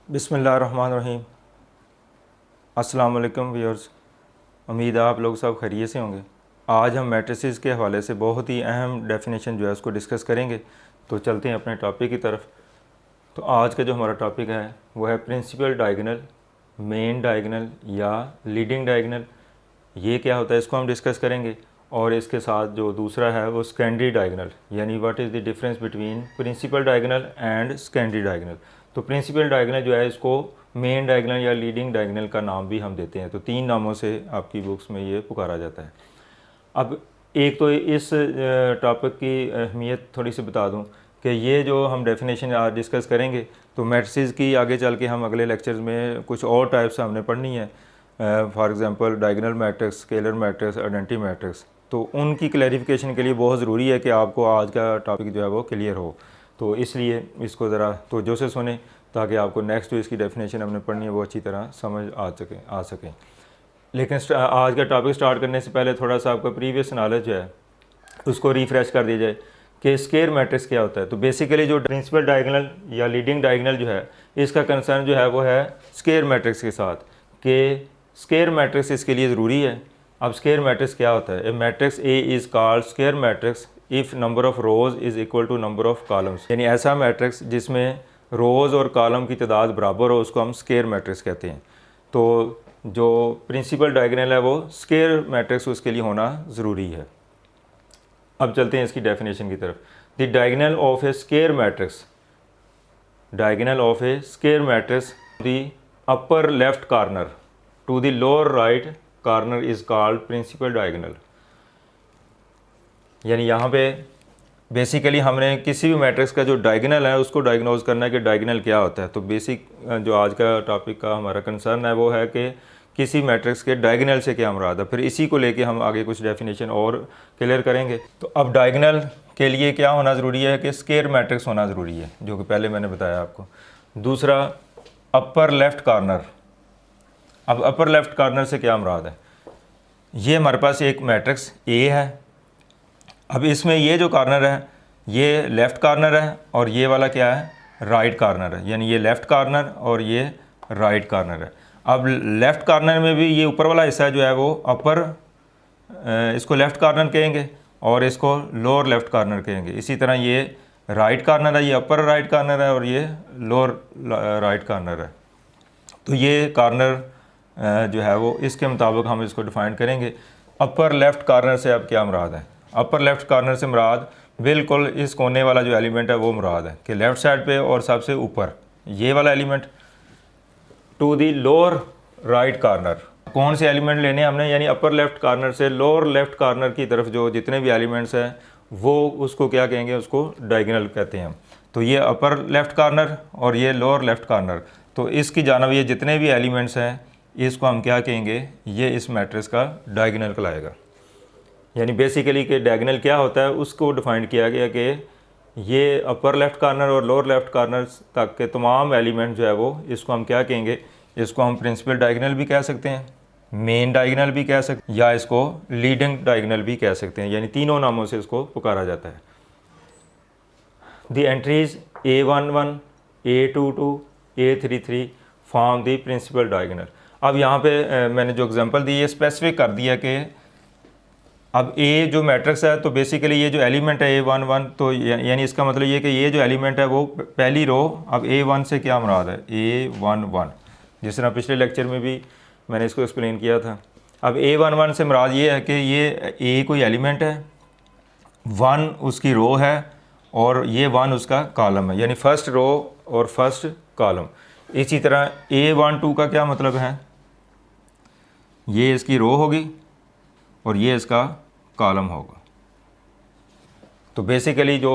बिस्मिल्लाहिर्रहमानिर्रहीम। अस्सलाम वालेकुम व्यूअर्स, उम्मीद है आप लोग सब खैरियत से होंगे। आज हम मैट्रिसेस के हवाले से बहुत ही अहम डेफिनेशन जो है उसको डिस्कस करेंगे। तो चलते हैं अपने टॉपिक की तरफ। तो आज का जो हमारा टॉपिक है वो है प्रिंसिपल डायगोनल, मेन डायगोनल या लीडिंग डायगोनल। ये क्या होता है इसको हम डिस्कस करेंगे। और इसके साथ जो दूसरा है वो सेकेंडरी डायगोनल, यानी what is the difference between principal diagonal and secondary diagonal. तो प्रिंसिपल डायगोनल जो है इसको मेन डायगोनल या लीडिंग डायगोनल का नाम भी हम देते हैं। तो 3 नामों से आपकी बुक्स में ये पुकारा जाता है। अब एक तो इस टॉपिक की अहमियत थोड़ी सी बता दूं कि ये जो हम डेफिनेशन आज डिस्कस करेंगे तो मैट्रिसेस की आगे चल के हम अगले लेक्चर्स में कुछ और टाइप्स हमने पढ़नी है। For example diagonal matrix, scalar matrix, identity matrix. तो उनकी क्लैरिफिकेशन के लिए बहुत ज़रूरी है कि आपको आज का टॉपिक जो है वो क्लियर हो। तो इसलिए इसको ज़रा तवज्जो से सुने ताकि आपको नेक्स्ट जो इसकी डेफिनेशन हमने पढ़नी है वो अच्छी तरह समझ आ सके। लेकिन आज का टॉपिक स्टार्ट करने से पहले थोड़ा सा आपका प्रीवियस नॉलेज जो है उसको रिफ़्रेश कर दिया जाए कि स्केयर मैट्रिक्स क्या होता है। तो बेसिकली जो प्रिंसिपल डायगोनल या लीडिंग डायगोनल जो है इसका कंसर्न जो है वो है स्केयर मैट्रिक्स के साथ, कि स्केयर मैट्रिक्स इसके लिए ज़रूरी है। अब स्केयर मैट्रिक्स क्या होता है? A matrix A is called square matrix if number of rows is equal to number of columns. यानी ऐसा मैट्रिक्स जिसमें रोज़ और कॉलम की तादाद बराबर हो उसको हम स्केयर मैट्रिक्स कहते हैं। तो जो प्रिंसिपल डायगोनल है वो स्केयर मैट्रिक्स उसके लिए होना ज़रूरी है। अब चलते हैं इसकी डेफिनेशन की तरफ। The diagonal of a square matrix, diagonal of a square matrix the upper left corner to the lower right corner is called principal diagonal. यानी यहाँ पे बेसिकली हमने किसी भी मैट्रिक्स का जो डायगोनल है उसको डायग्नोज करना है कि डायगोनल क्या होता है। तो बेसिक जो आज का टॉपिक का हमारा कंसर्न है वो है कि किसी मैट्रिक्स के डायगोनल से क्या मुराद है। फिर इसी को लेके हम आगे कुछ डेफिनेशन और क्लियर करेंगे। तो अब डायगोनल के लिए क्या होना ज़रूरी है कि स्केयर मैट्रिक्स होना ज़रूरी है, जो कि पहले मैंने बताया आपको। दूसरा अपर लेफ़्ट कॉर्नर। अब अपर लेफ़्ट कॉर्नर से क्या मुराद है? ये हमारे पास एक मैट्रिक्स ए है। अब इसमें ये जो कॉर्नर है ये लेफ़्ट कॉर्नर है और ये वाला क्या है? राइट कॉर्नर है। यानी ये लेफ़्ट कॉर्नर और ये राइट कॉर्नर है। अब लेफ़्ट कॉर्नर में भी ये ऊपर वाला हिस्सा जो है वो अपर, इसको लेफ़्ट कॉर्नर कहेंगे और इसको लोअर लेफ़्ट कॉर्नर कहेंगे। इसी तरह ये राइट कॉर्नर है, ये अपर राइट कॉर्नर है और ये लोअर राइट कॉर्नर है। तो ये कॉर्नर जो है वो इसके मुताबिक हम इसको डिफ़ाइन करेंगे। अपर लेफ़्ट कॉर्नर से अब क्या मुराद है? अपर लेफ़्ट कॉर्नर से मुराद बिल्कुल इस कोने वाला जो एलिमेंट है वो मुराद है कि लेफ़्ट साइड पे और सबसे ऊपर ये वाला element. To the lower right corner, कौन से एलिमेंट लेने हमने? यानी अपर लेफ़्ट कॉर्नर से लोअर लेफ़्ट कॉर्नर की तरफ जो जितने भी एलिमेंट्स हैं वो उसको क्या कहेंगे? उसको डायगोनल कहते हैं हम। तो ये अपर लेफ़्ट कॉर्नर और ये लोअर लेफ़्ट कॉर्नर, तो इसकी जानब ये जितने भी एलिमेंट्स हैं इसको हम क्या कहेंगे? ये इस मैट्रिक्स का डायगोनल कहलाएगा। यानी बेसिकली कि डायगोनल क्या होता है उसको डिफाइन किया गया कि ये अपर लेफ़्ट कॉर्नर और लोअर लेफ़्ट कॉर्नर तक के तमाम एलिमेंट जो है वो इसको हम क्या कहेंगे? इसको हम प्रिंसिपल डायगोनल भी कह सकते हैं, मेन डायगोनल भी कह सकते हैं, या इसको लीडिंग डायगोनल भी कह सकते हैं। यानी तीनों नामों से इसको पुकारा जाता है। The entries A11, A22, A33 form the principal diagonal. अब यहाँ पे मैंने जो एग्जांपल दी है स्पेसिफिक कर दिया कि अब ए जो मैट्रिक्स है तो बेसिकली ये जो एलिमेंट है A11, तो यानी इसका मतलब ये कि ये जो एलिमेंट है वो पहली रो। अब A1 से क्या मुराद है? A11, जिस तरह पिछले लेक्चर में भी मैंने इसको एक्सप्लेन किया था। अब A11 से मुराद ये है कि ये A कोई एलिमेंट है, 1 उसकी रो है और ये 1 उसका कॉलम है, यानी फर्स्ट रो और फर्स्ट कॉलम। इसी तरह A12 का क्या मतलब है? ये इसकी रो होगी और ये इसका कॉलम होगा। तो बेसिकली जो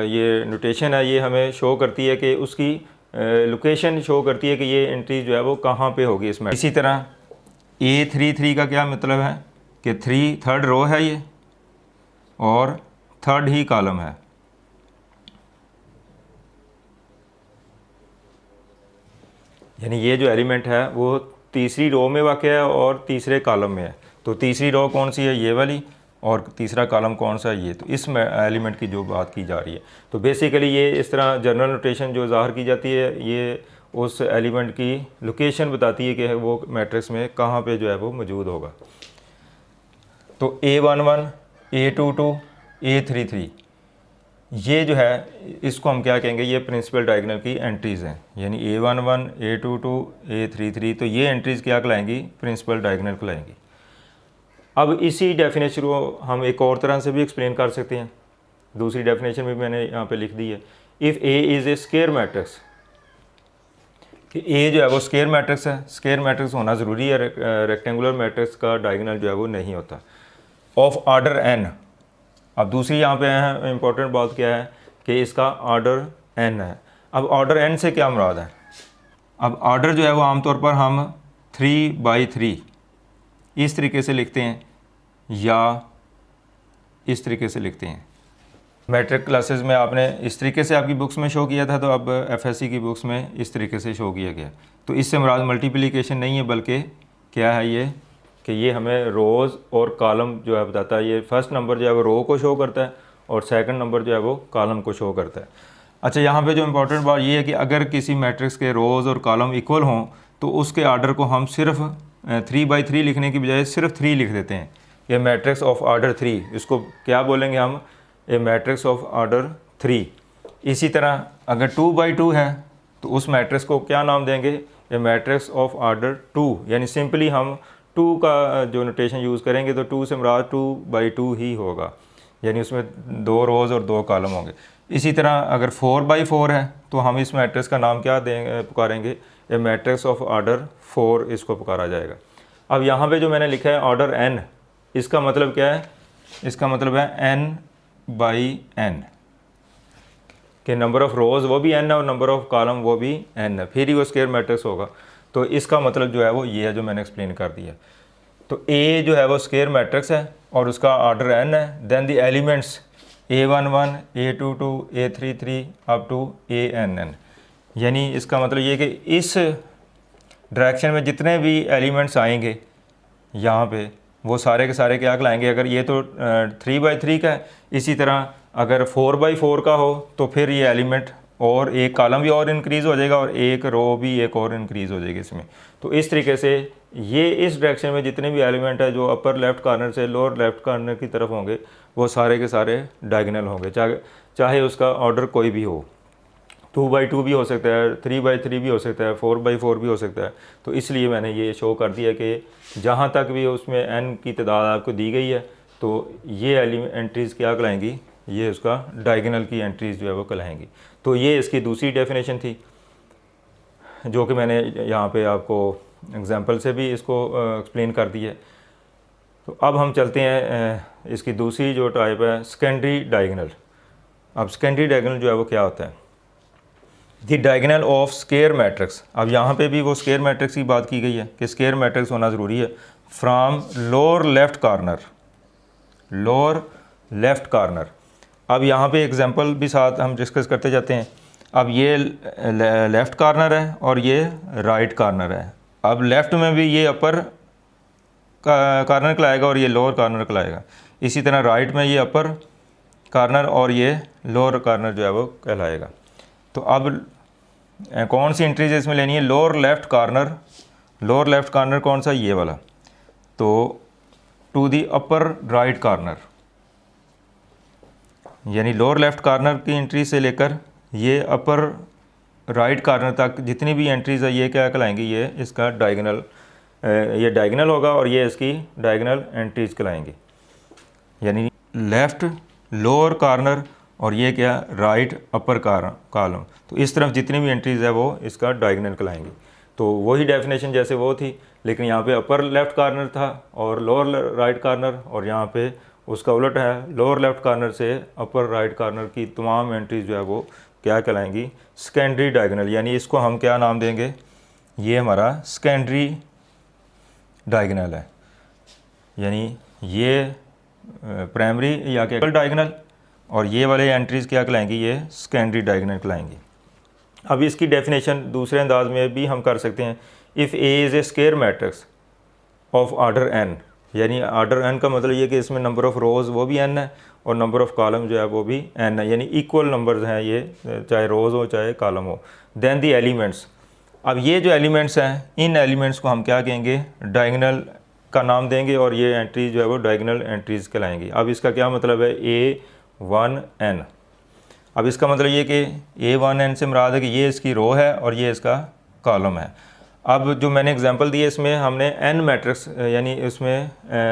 ये नोटेशन है ये हमें शो करती है कि उसकी लोकेशन शो करती है कि ये एंट्री जो है वो कहाँ पे होगी इसमें। इसी तरह A33 का क्या मतलब है कि 3 थर्ड रो है ये और थर्ड ही कॉलम है। यानी ये जो एलिमेंट है वो तीसरी रो में वाक़ है और तीसरे कॉलम में है। तो तीसरी रो कौन सी है? ये वाली। और तीसरा कॉलम कौन सा? ये। तो इस एलिमेंट की जो बात की जा रही है। तो बेसिकली ये इस तरह जनरल नोटेशन जो ज़ाहिर की जाती है ये उस एलिमेंट की लोकेशन बताती है कि वो मैट्रिक्स में कहाँ पे जो है वो मौजूद होगा। तो A11, A22, A33 ये जो है इसको हम क्या कहेंगे, ये प्रिंसिपल डायगोनल की एंट्रीज़ हैं, यानी A11, A22, A33, तो ये एंट्रीज़ क्या कहलाएंगी, प्रिंसिपल डायगोनल कहलाएंगी। अब इसी डेफिनेशन को हम एक और तरह से भी एक्सप्लेन कर सकते हैं, दूसरी डेफिनेशन भी मैंने यहाँ पे लिख दी है। If A is a square matrix, कि A जो है वो स्क्वायर मैट्रिक्स है, स्क्वायर मैट्रिक्स होना ज़रूरी है, रेक्टेंगुलर मैट्रिक्स का डायगोनल जो है वो नहीं होता, ऑफ आर्डर n। अब दूसरी यहाँ पे है इम्पोर्टेंट बात क्या है कि इसका आर्डर n है। अब आर्डर n से क्या मुराद है, अब आर्डर जो है वो आमतौर पर हम 3/3 इस तरीके से लिखते हैं या इस तरीके से लिखते हैं। मैट्रिक क्लासेस में आपने इस तरीके से आपकी बुक्स में शो किया था, तो अब एफएससी की बुक्स में इस तरीके से शो किया गया। तो इससे मुराद मल्टीप्लिकेशन नहीं है, बल्कि क्या है ये कि ये हमें रोज़ और कॉलम जो है बताता है। ये फर्स्ट नंबर जो है वो रो को शो करता है और सेकंड नंबर जो है वो कॉलम को शो करता है। अच्छा, यहाँ पे जो इम्पोर्टेंट बात ये है कि अगर किसी मैट्रिक्स के रोज़ और कॉलम इक्वल हों तो उसके आर्डर को हम सिर्फ 3/3 लिखने की बजाय सिर्फ 3 लिख देते हैं। ये मैट्रिक्स ऑफ आर्डर 3, इसको क्या बोलेंगे हम, ए मैट्रिक्स ऑफ आर्डर 3। इसी तरह अगर 2/2 है तो उस मैट्रिक्स को क्या नाम देंगे, ए मैट्रिक्स ऑफ आर्डर 2, यानी सिंपली हम 2 का जो नोटेशन यूज़ करेंगे तो 2 से मुराद 2/2 ही होगा, यानी उसमें 2 रोज़ और 2 कॉलम होंगे। इसी तरह अगर 4/4 है तो हम इस मैट्रिक्स का नाम क्या देंगे, पुकारेंगे, ए मैट्रिक्स ऑफ आर्डर 4 इसको पुकारा जाएगा। अब यहाँ पे जो मैंने लिखा है ऑर्डर n, इसका मतलब क्या है, इसका मतलब है n/n, कि नंबर ऑफ़ रोज़ वो भी n है और नंबर ऑफ़ कॉलम वो भी n है, फिर ही वो स्क्वायर मैट्रिक्स होगा। तो इसका मतलब जो है वो ये है जो मैंने एक्सप्लेन कर दिया। तो A जो है वो स्क्वायर मैट्रिक्स है और उसका ऑर्डर n है। Then the elements A11, A22, A33 up to ANN, यानी इसका मतलब ये कि इस डायरेक्शन में जितने भी एलिमेंट्स आएंगे यहाँ पे वो सारे के सारे क्या कहलाएंगे। अगर ये तो 3/3 का है, इसी तरह अगर 4/4 का हो तो फिर ये एलिमेंट और एक कॉलम भी और इंक्रीज़ हो जाएगा और एक रो भी एक और इंक्रीज़ हो जाएगी इसमें। तो इस तरीके से ये इस डायरेक्शन में जितने भी एलिमेंट है जो अपर लेफ़्ट कॉर्नर से लोअर लेफ़्ट कॉर्नर की तरफ होंगे वो सारे के सारे डायगोनल होंगे, चाहे उसका ऑर्डर कोई भी हो। 2/2 भी हो सकता है, 3/3 भी हो सकता है, 4/4 भी हो सकता है। तो इसलिए मैंने ये शो कर दिया कि जहाँ तक भी उसमें n की तादाद आपको दी गई है तो ये एंट्रीज़ क्या कहलाएंगी, ये उसका डायगोनल की एंट्रीज़ जो है वो कहलाएंगी। तो ये इसकी दूसरी डेफिनेशन थी जो कि मैंने यहाँ पे आपको एग्जांपल से भी इसको एक्सप्लेन कर दी है। तो अब हम चलते हैं इसकी दूसरी जो टाइप है, सेकेंडरी डायगोनल। अब सेकेंडरी डायगोनल जो है वो क्या होता है, the diagonal of square matrix. अब यहाँ पे भी वो स्क्वायर मैट्रिक्स की बात की गई है कि स्क्वायर मैट्रिक्स होना ज़रूरी है। From lower left corner, lower left corner. अब यहाँ पे एग्जांपल भी साथ हम डिस्कस करते जाते हैं। अब ये लेफ़्ट कॉर्नर है और ये राइट कॉर्नर है। अब लेफ़्ट में भी ये अपर कॉर्नर कहलाएगा और ये लोअर कॉर्नर कहलाएगा। इसी तरह राइट में ये अपर कॉर्नर और ये लोअर कॉर्नर जो है वो कहलाएगा। तो अब कौन सी एंट्रीज इसमें लेनी है, lower left corner. Lower left corner कौन सा, ये वाला। तो to the upper right corner, यानी लोअर लेफ़्ट कॉर्नर की एंट्री से लेकर ये अपर राइट कॉर्नर तक जितनी भी एंट्रीज़ है ये क्या कहलाएंगी, ये इसका डायगोनल, ये डायगोनल होगा और ये इसकी डायगोनल एंट्रीज कहलाएंगी। यानी लेफ़्ट लोअर कॉर्नर और ये क्या, राइट अपर कॉलम। तो इस तरफ जितनी भी एंट्रीज़ है वो इसका डायगोनल कहलाएंगी। तो वही डेफिनेशन जैसे वो थी, लेकिन यहाँ पे अपर लेफ़्ट कॉर्नर था और लोअर राइट कॉर्नर, और यहाँ पे उसका उलट है, लोअर लेफ़्ट कॉर्नर से अपर राइट कॉर्नर की तमाम एंट्रीज जो है वो क्या कहलाएंगी, सेकेंडरी डायगोनल। यानी इसको हम क्या नाम देंगे, ये हमारा सेकेंडरी डायगोनल है। यानी ये प्राइमरी या क्या डायगोनल और ये वाले एंट्रीज़ क्या कहलाएंगी, ये सेकेंडरी डायगोनल कहलाएंगी। अब इसकी डेफिनेशन दूसरे अंदाज में भी हम कर सकते हैं। If A is a square matrix of order n, यानी आर्डर n का मतलब ये कि इसमें नंबर ऑफ़ रोज़ वो भी n है और नंबर ऑफ़ कॉलम जो है वो भी n है, यानी इक्वल नंबर्स हैं ये, चाहे रोज़ हो चाहे कॉलम हो। देन द एलिमेंट्स, अब ये जो एलिमेंट्स हैं, इन एलिमेंट्स को हम क्या कहेंगे, डायगोनल का नाम देंगे, और ये एंट्री जो है वो डायगोनल एंट्रीज़ कहलाएंगी। अब इसका क्या मतलब है, A1n। अब इसका मतलब ये कि A1n से मुराद है कि ये इसकी रो है और ये इसका कॉलम है। अब जो मैंने एग्जांपल दिए इसमें हमने n मैट्रिक्स यानी इसमें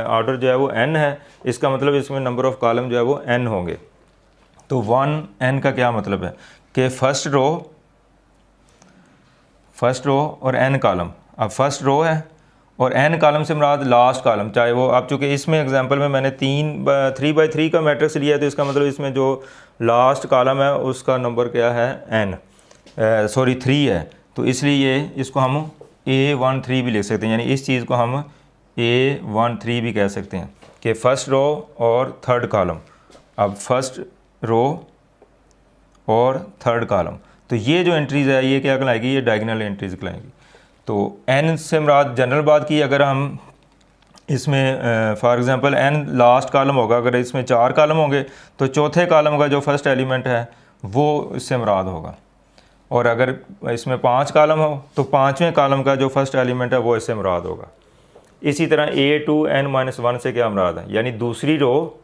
ऑर्डर जो है वो n है, इसका मतलब इसमें नंबर ऑफ़ कॉलम जो है वो n होंगे। तो 1n का क्या मतलब है कि फर्स्ट रो और n कॉलम। अब फर्स्ट रो है और n कॉलम से मुराद लास्ट कॉलम, चाहे वो, अब चूँकि इसमें एग्जांपल में मैंने 3x3 का मैट्रिक्स लिया है, तो इसका मतलब इसमें जो लास्ट कॉलम है उसका नंबर क्या है, 3 है। तो इसलिए इसको हम A13 भी लिख सकते हैं, यानी इस चीज़ को हम A13 भी कह सकते हैं कि फ़र्स्ट रो और थर्ड कॉलम। अब फर्स्ट रो और थर्ड कॉलम, तो ये जो एंट्रीज़ है ये क्या कहलाएगी, ये डायगोनल एंट्रीज़ कहलाएंगी। तो n से मुराद जनरल बात की, अगर हम इसमें for example n last column होगा, अगर इसमें 4 कॉलम होंगे तो चौथे कॉलम का जो फर्स्ट एलिमेंट है वो इससे मुराद होगा, और अगर इसमें 5 कॉलम हो तो 5वें कॉलम का जो फर्स्ट एलिमेंट है वो इससे मुराद होगा। इसी तरह A2n-1 से क्या मुराद है, यानी दूसरी रो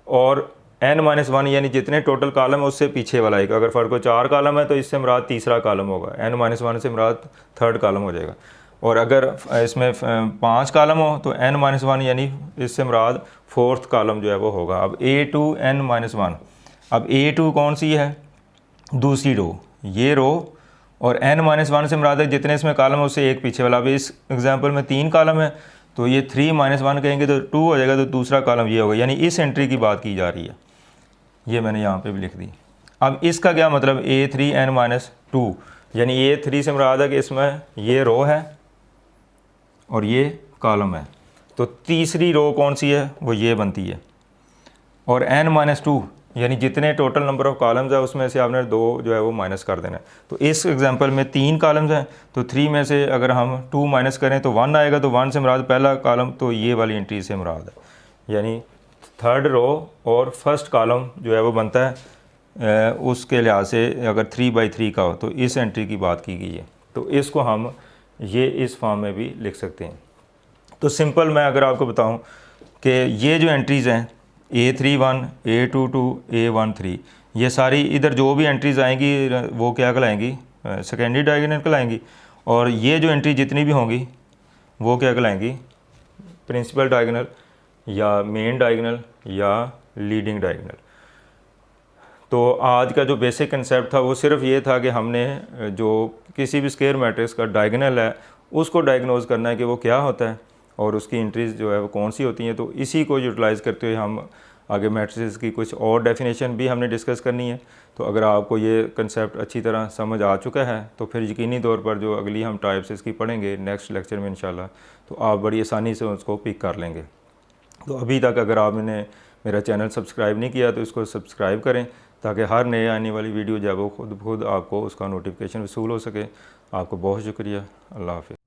और n-1 यानी जितने टोटल कॉलम है उससे पीछे वाला एक, अगर फ़र्क को 4 कॉलम है तो इससे मुराद तीसरा कॉलम होगा, n-1 से मुराद थर्ड कॉलम हो जाएगा। और अगर इसमें 5 कॉलम हो तो n-1 यानी इससे मुराद फोर्थ कॉलम जो है वो होगा। अब A2n-1, अब A2 कौन सी है, दूसरी रो, ये रो, और n-1 से मुराद है जितने इसमें कॉलम है उससे एक पीछे वाला। अब इस एग्जांपल में 3 कॉलम है तो ये 3-1 कहेंगे तो 2 हो जाएगा, तो दूसरा कॉलम ये होगा, यानी इस एंट्री की बात की जा रही है। ये मैंने यहाँ पे भी लिख दी। अब इसका क्या मतलब, A3n-2, यानी A3 से मुराद है कि इसमें ये रो है और ये कॉलम है, तो तीसरी रो कौन सी है, वो ये बनती है। और n-2 यानी जितने टोटल नंबर ऑफ़ कॉलम्स है उसमें से आपने 2 जो है वो माइनस कर देना है। तो इस एग्जांपल में 3 कॉलम्स हैं, तो 3 में से अगर हम 2 माइनस करें तो 1 आएगा, तो 1 से मुराद पहला कॉलम, तो ये वाली एंट्री से मुराद है, यानी थर्ड रो और फर्स्ट कॉलम जो है वो बनता है उसके लिहाज से अगर 3x3 का हो तो इस एंट्री की बात की गई है। तो इसको हम ये इस फॉर्म में भी लिख सकते हैं। तो सिंपल मैं अगर आपको बताऊं कि ये जो एंट्रीज़ हैं A31, A22, A13, ये सारी इधर जो भी एंट्रीज़ आएंगी वो क्या कहलाएंगी, सेकेंडरी डायगोनल कहलाएंगी, और ये जो एंट्री जितनी भी होंगी वो क्या कहलाएंगी, प्रिंसिपल डायगोनल या मेन डायगोनल या लीडिंग डायगोनल। तो आज का जो बेसिक कंसेप्ट था वो सिर्फ ये था कि हमने जो किसी भी स्क्वायर मैट्रिक्स का डायगोनल है उसको डायग्नोज करना है कि वो क्या होता है और उसकी एंट्रीज जो है वो कौन सी होती हैं। तो इसी को यूटिलाइज़ करते हुए हम आगे मैट्रिसेस की कुछ और डेफिनेशन भी हमने डिस्कस करनी है। तो अगर आपको ये कंसेप्ट अच्छी तरह समझ आ चुका है तो फिर यकीनी तौर पर जो अगली हम टाइप्स इसकी पढ़ेंगे नेक्स्ट लेक्चर में इंशाल्लाह, तो आप बड़ी आसानी से उसको पिक कर लेंगे। तो अभी तक अगर आपने मेरा चैनल सब्सक्राइब नहीं किया तो इसको सब्सक्राइब करें ताकि हर नए आने वाली वीडियो जब वो खुद आपको उसका नोटिफिकेशन वसूल हो सके। आपको बहुत शुक्रिया। अल्लाह हाफ़िज़।